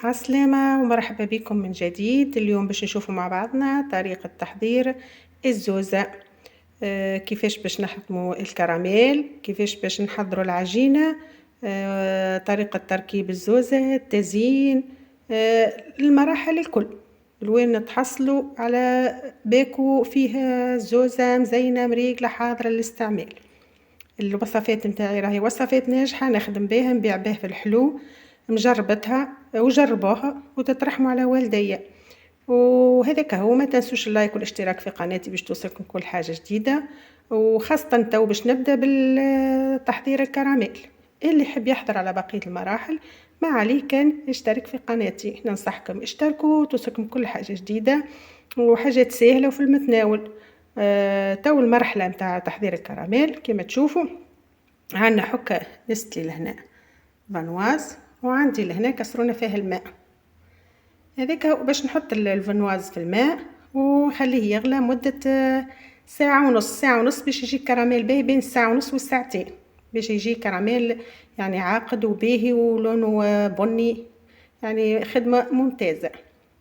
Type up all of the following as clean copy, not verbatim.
عسلامة ومرحبا بكم من جديد. اليوم باش نشوفوا مع بعضنا طريقة تحضير الزوزة. كيفاش باش نحضروا الكراميل، كيفاش باش نحضروا العجينة، طريقة تركيب الزوزة، التزيين، المراحل الكل لوين تحصلوا على باكو فيها زوزة مزينة مريقلة حاضرة للاستعمال. الوصفات نتاعي راهي وصفات ناجحة نخدم بها نبيع بها في الحلو، مجربتها وجربوها وتترحموا على والديا. وهذاك هو، ما تنسوش اللايك والاشتراك في قناتي باش توصلكم كل حاجة جديدة، وخاصة تو باش نبدأ بالتحضير الكراميل. اللي يحب يحضر على بقية المراحل ما عليه كان يشترك في قناتي. ننصحكم اشتركوا وتوصلكم كل حاجة جديدة وحاجات سهلة وفي المتناول. تو المرحلة متاع تحضير الكراميل كما تشوفوا عندنا حكة نستلي لهنا فانواز، وعندي لهنا كسرونة فيها الماء. هذيك باش نحط الفانواز في الماء وخليه يغلى مدة ساعة ونص باش يجي كراميل باهي، بين الساعة ونص والساعتين باش يجي كراميل يعني عاقد وباهي ولونه بني، يعني خدمة ممتازة.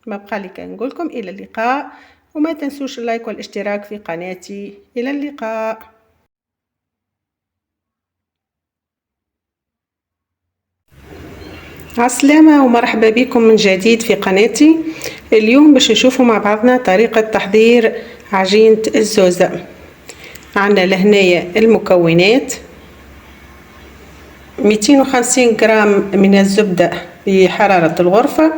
ما بقى لي كان نقولكم إلى اللقاء، وما تنسوش اللايك والاشتراك في قناتي. إلى اللقاء. عسلامة ومرحبا بكم من جديد في قناتي. اليوم باش نشوفوا مع بعضنا طريقة تحضير عجينة الزوزة. عندنا لهنايا المكونات: 250 جرام من الزبدة بحرارة الغرفة،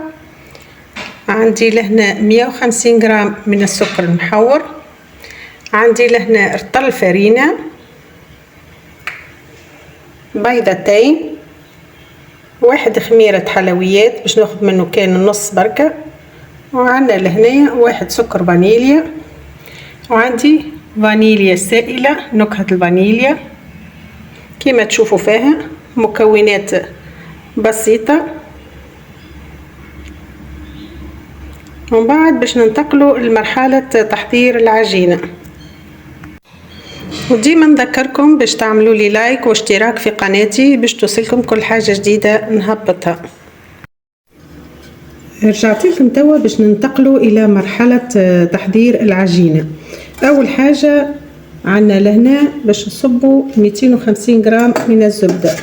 عندي لهنا 150 جرام من السكر المحور، عندي لهنا رطل فرينة، بيضتين، واحد خميرة حلويات باش ناخد منه كان النص بركة، وعندنا لهنايا واحد سكر فانيليا، وعندي فانيليا سائلة نكهة الفانيليا كما تشوفوا فيها. مكونات بسيطة. ومن بعد باش ننتقلوا لمرحلة تحضير العجينة. وديما نذكركم باش تعملوا لي لايك واشتراك في قناتي باش توصلكم كل حاجة جديدة نهبطها. رجعت لكم توا باش ننتقلوا الى مرحلة تحضير العجينة. اول حاجة عندنا لهنا باش نصبوا 250 جرام من الزبدة.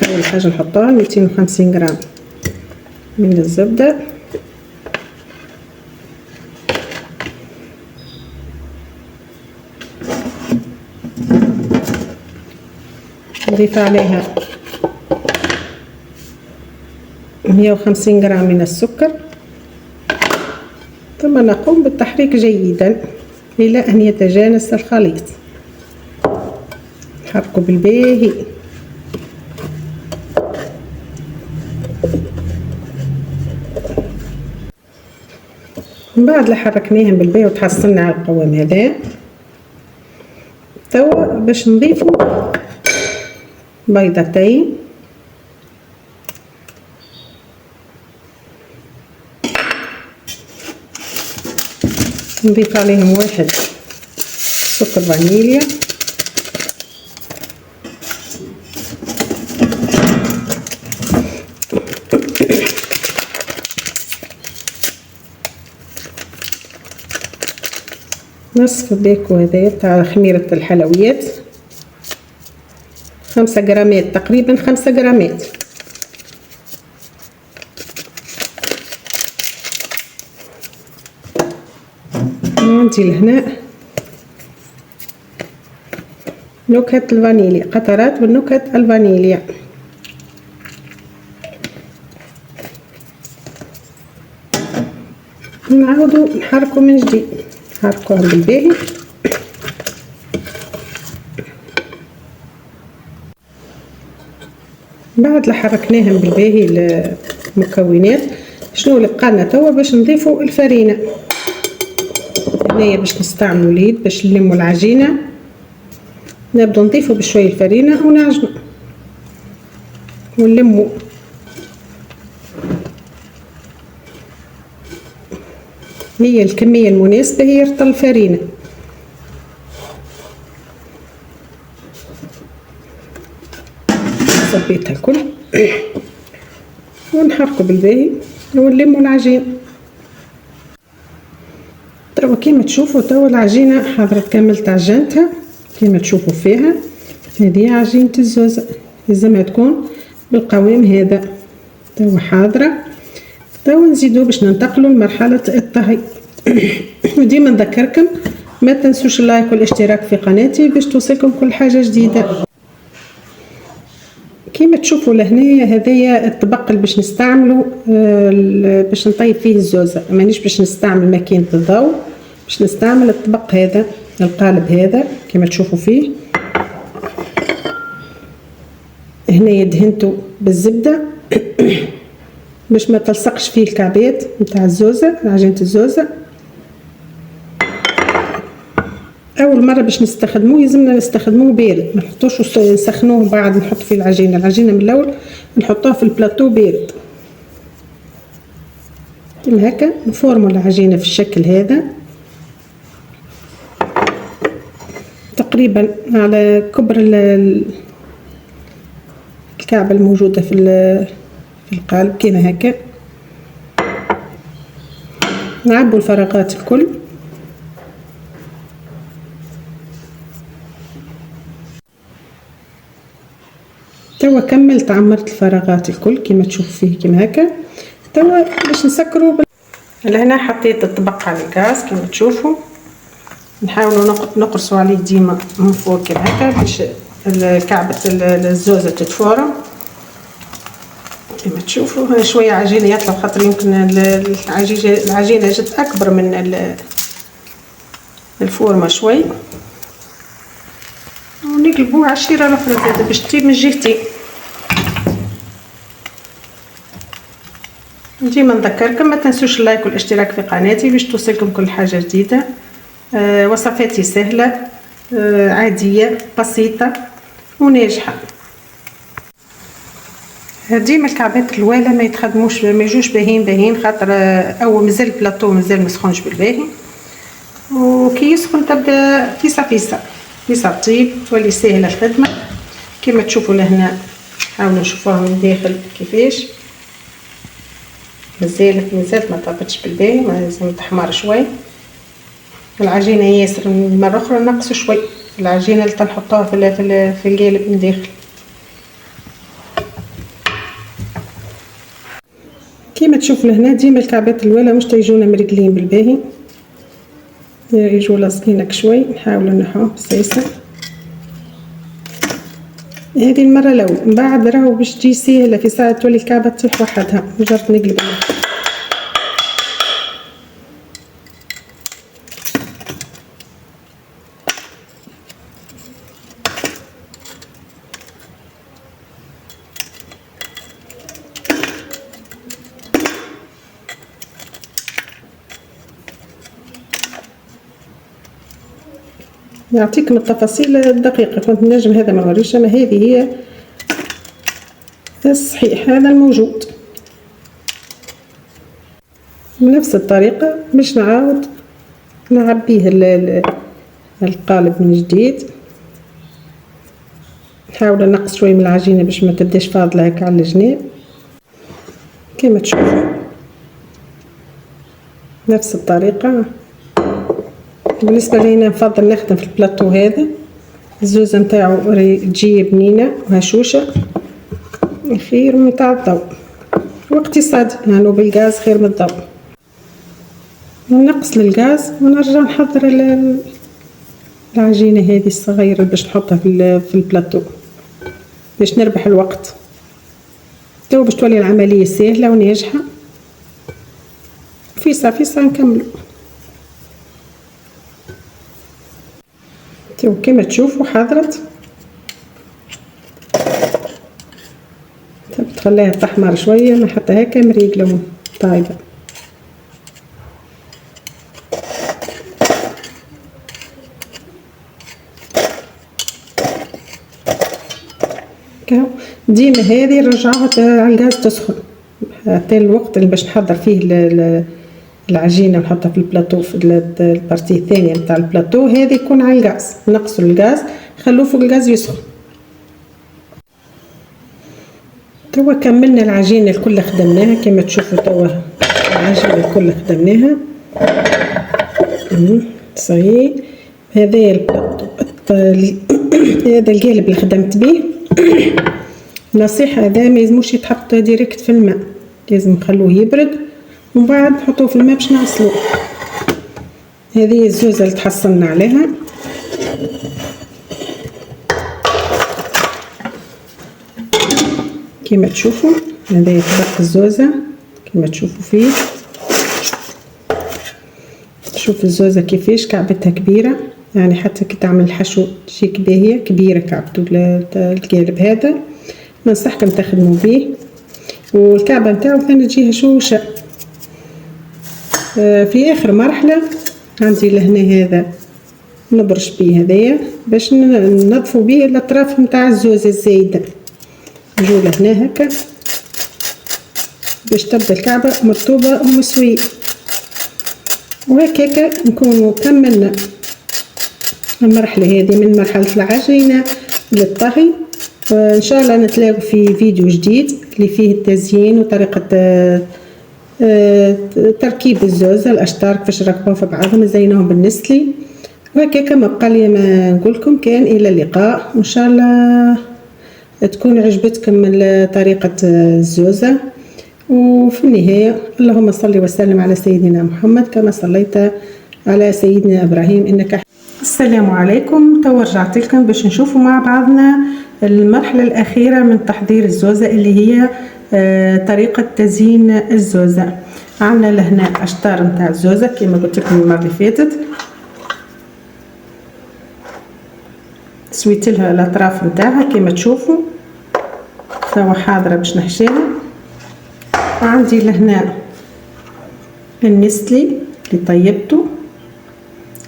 اول حاجة نحطها 250 جرام من الزبدة، نضيف عليها 150 جرام من السكر، ثم نقوم بالتحريك جيدا إلى أن يتجانس الخليط. نحركه بالباهي. من بعد حركناهم بالباهي وتحصلنا على القوام هذا، توا باش نضيفوا بيضتين، نضيف عليهم واحد سكر فانيليا، نصف باكو هذايا تاع خميرة الحلويات، 5 جرامات تقريبا، 5 جرامات. عندي لهنا نكهة الفانيليا، قطرات من نكهة الفانيليا. نعاودو نحركو من جديد، نحركوهم بالباهي. بعد حركناهم بالباهي المكونات، شنو اللي بقالنا توا؟ باش نضيفوا الفرينة. هنايا باش نستعملوا اليد باش نلموا العجينة، نبدو نضيفوا بشوية الفرينة ونعجنوا ونلموا. هي الكمية المناسبة هي رطل الفرينة. صبيتها الكل. ونحركو بالباهي ونلمو العجين. توا كيما تشوفوا توا العجينه حضرت كملت عجنتها كيما تشوفوا فيها. هذه عجينه الزوزه لازمها تكون بالقوام هذا. توا حاضره. توا نزيدو باش ننتقلوا لمرحله الطهي. وديما نذكركم ما تنسوش اللايك والاشتراك في قناتي باش توصلكم كل حاجه جديده. كيما تشوفوا لهنا هذايا الطبق اللي باش نستعملو باش نطيب فيه الزوزه. مانيش باش نستعمل ماكينه الضوء، باش نستعمل الطبق هذا القالب هذا كيما تشوفوا فيه. هنا دهنتو بالزبده باش ما تلصقش فيه الكعبات نتاع الزوزه عجينه الزوزه. اول مره باش نستخدموه لازمنا نستخدموه بارد، ما نحطوش نسخنوه بعد نحط فيه العجينه من الاول نحطوها في البلاطو بارد. كيما هكا نفورمو العجينه في الشكل هذا تقريبا على كبر الكعبه الموجوده في القالب كيما هكا. نعبو الفراغات الكل. توا كملت عمرت الفراغات الكل كيما تشوفوا فيه كيما هكا. توا باش نسكروا لهنا حطيت الطبق على الغاز كيما تشوفوا. نحاولوا نقرصوا عليه ديما من فوق كيما هكا باش كعبه الزوزه تتفورم كيما تشوفوا. شويه عجينه يطلع خاطر يمكن العجينه جت اكبر من الفورمه شوي. ونقلبوه على الشيره الاخرى باش تطيب من جهتين. ديما نذكركم ما تنسوش اللايك والاشتراك في قناتي باش توصلكم كل حاجه جديده. وصفاتي سهله عاديه بسيطه وناجحه. ديما الكعبات الواله ما يتخدموش ما يجوش باهين خاطر او مازال البلاطو مازال مسخونش بالباهي. وكي يسخن تبدا فيسا طيب تولي سهله الخدمه. كيما تشوفوا لهنا حاولوا نشوفوها من داخل كيفاش مازالت ما طابتش بالباهي، لازم تحمر شوي. العجينه ياسر مره اخرى نقصوا شوي العجينه اللي تنحطوها في القالب من داخل. كيما تشوفوا لهنا ديما الكعبات الوالا مش تيجونا مرقلين بالباهي، يجوا لاصقينك شوي. نحاولوا نحوهم بسيسه. هذه المره الاول من بعد راهو باش تجي سهله في ساعه تولي الكعبه تطيح وحدها مجرد نقلب. نعطيكم التفاصيل الدقيقة، كنت نجم هذا ما نوريش، أما هذه هي الصحيح هذا الموجود. بنفس الطريقة باش نعاود نعبيه القالب من جديد. نحاول نقص شوي من العجينة باش ما تبداش فاضلة هكا على الجناب كما تشوفوا. نفس الطريقة. بالنسبه لينا نفضل نخدم في البلاطو هذا، الزوزه نتاعو تجي بنينه وهشوشه خير من تاع الضوء واقتصادي، يعني بالغاز خير من الضوء. نقص للغاز ونرجع نحضر العجينه هذه الصغيره باش نحطها في البلاطو باش نربح الوقت. تو باش تولي العمليه سهله وناجحه. فيسا نكملو. كما تشوفوا حضرت تخليها تحمر شويه ما حتى هكا مريقله طايبه. ديما هذه نرجعوها على الغاز تسخن حتى الوقت اللي باش نحضر فيه العجينه ونحطها في البلاطو في البارتي الثانيه نتاع البلاطو هذه يكون على الغاز. نقصوا الغاز خلوه فوق الغاز يسخن. توا كملنا العجينة الكل خدمناها كما تشوفوا. توا العجينة الكل خدمناها صحيح. هذا هذا القالب اللي خدمت به. نصيحة هذا ما يلزموش يتحط ديريكت في الماء، لازم نخلوه يبرد ومن بعد نحطوه في الماء باش نغسلوه. هذه الزوزة اللي تحصلنا عليها. كما تشوفوا هذا طبق الزوزة كما تشوفوا فيه. شوف الزوزة كيفاش كعبتها كبيرة، يعني حتى كي تعمل الحشو تجيك باهية كبيرة. كعبتو القالب هذا ننصحكم تخدموا به. والكعبة نتاعو ثاني تجيها شوشة. في اخر مرحلة عندي لهنا هذا نبرش بيه هذايا باش ننظفوا بيه الاطراف نتاع الزوزة الزايدة. نجو لهنا هكا باش تبدا الكعبة مرطوبة ومسوية. وهكاكا نكونوا كملنا المرحلة هذه من مرحلة العجينة للطهي. وإن شاء الله نتلاقوا في فيديو جديد اللي فيه التزيين وطريقة تركيب الزوزة الأشطار كيفاش نركبوها في بعضهم نزينوهم بالنسلي. وهكاكا ما بقى لي ما نقولكم كان إلى اللقاء. وإن شاء الله تكون عجبتكم طريقة الزوزة. وفي النهاية اللهم صل وسلم على سيدنا محمد كما صليت على سيدنا إبراهيم إنك. السلام عليكم. تو رجعت لكم باش نشوفوا مع بعضنا المرحلة الأخيرة من تحضير الزوزة اللي هي طريقة تزيين الزوزة. عندنا لهنا أشطار نتاع الزوزة كما قلت لكم المرة اللي فاتت، سويت لها الأطراف نتاعها كما تشوفوا. توا حاضرة باش نحشيها. وعندي لهنا النسلي اللي طيبته،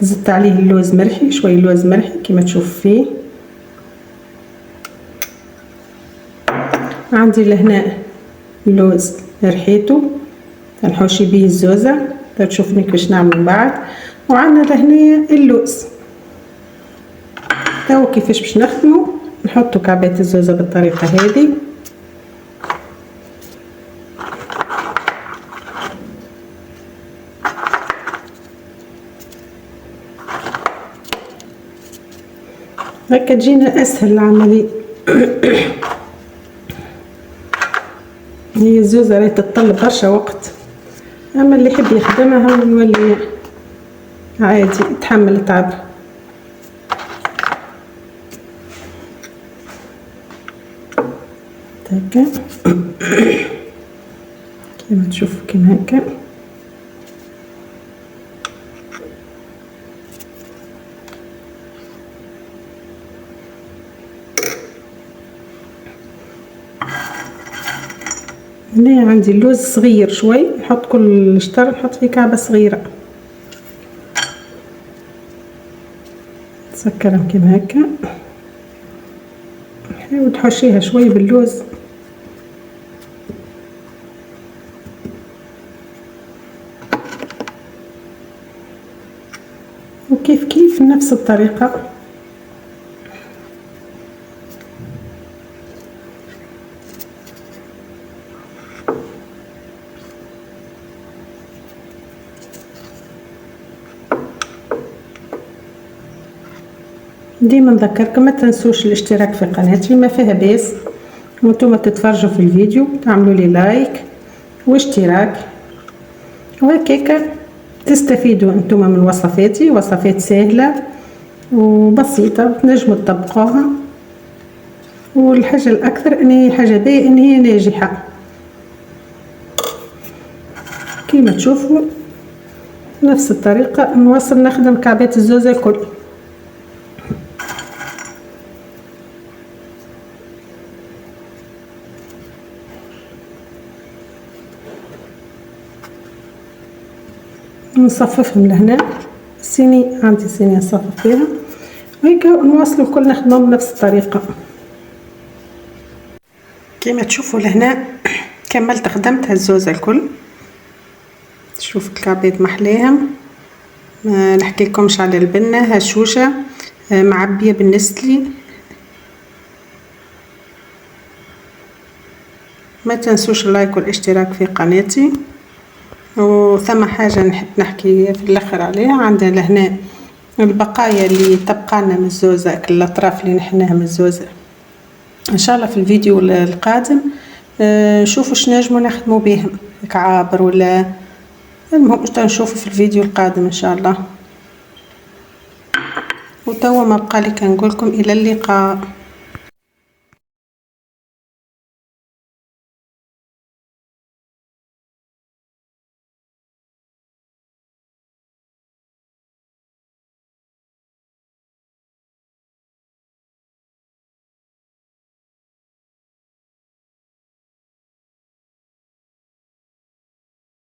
زدت عليه اللوز مرحي شوي لوز مرحي كما تشوف فيه. عندي لهنا اللوز رحيته نحوشي به الزوزة تشوفني كيفاش نعمل من بعد. وعندنا لهنا اللوز. توا كيفاش باش نخدمو، نحطو كعبات الزوزة بالطريقة هذه. هكا تجينا اسهل العملية. هي الزوزة راهي تتطلب برشا وقت، اما اللي يحب يخدمها هو نولي عادي يتحمل التعب. هكا كما تشوفوا كما هكا. هنا عندي اللوز صغير شوي، نحط كل شطر نحط فيه كعبة صغيرة نسكرهم كما هكا. نحاول نحشيها شوي باللوز وكيف كيف نفس الطريقة. ديما نذكركم ما تنسوش الاشتراك في قناتي ما فيها باس، وانتم تتفرجوا في الفيديو تعملوا لي لايك واشتراك، وهكاك تستفيدوا انتم من وصفاتي. وصفات سهلة وبسيطة تنجموا تطبقوها. والحاجة الأكثر ان هي حاجة باهية ان هي ناجحة. كيما تشوفوا نفس الطريقة نواصل نخدم كعبات الزوزة الكل. نصففهم لهنا. الصيني عندي صينية نصفف فيها وهيك نواصلوا الكل نخدمهم بنفس الطريقة. كما تشوفوا لهنا كملت خدمت هالزوزة الكل. شوف الكعبات محلاهم، ما نحكي لكمش على البنة هشوشة معبية بالنسلي. ما تنسوش اللايك والاشتراك في قناتي. وثم حاجة نحب نحكي في الاخر عليها، عندنا لهنا البقايا اللي تبقى لنا من الزوزة، كل الاطراف اللي نحناها من الزوزة. ان شاء الله في الفيديو القادم نشوفوا اش نجموا نخدموا بهم كعابر ولا المهم نشوفوا في الفيديو القادم ان شاء الله. وتوا ما بقى لي كنقولكم الى اللقاء.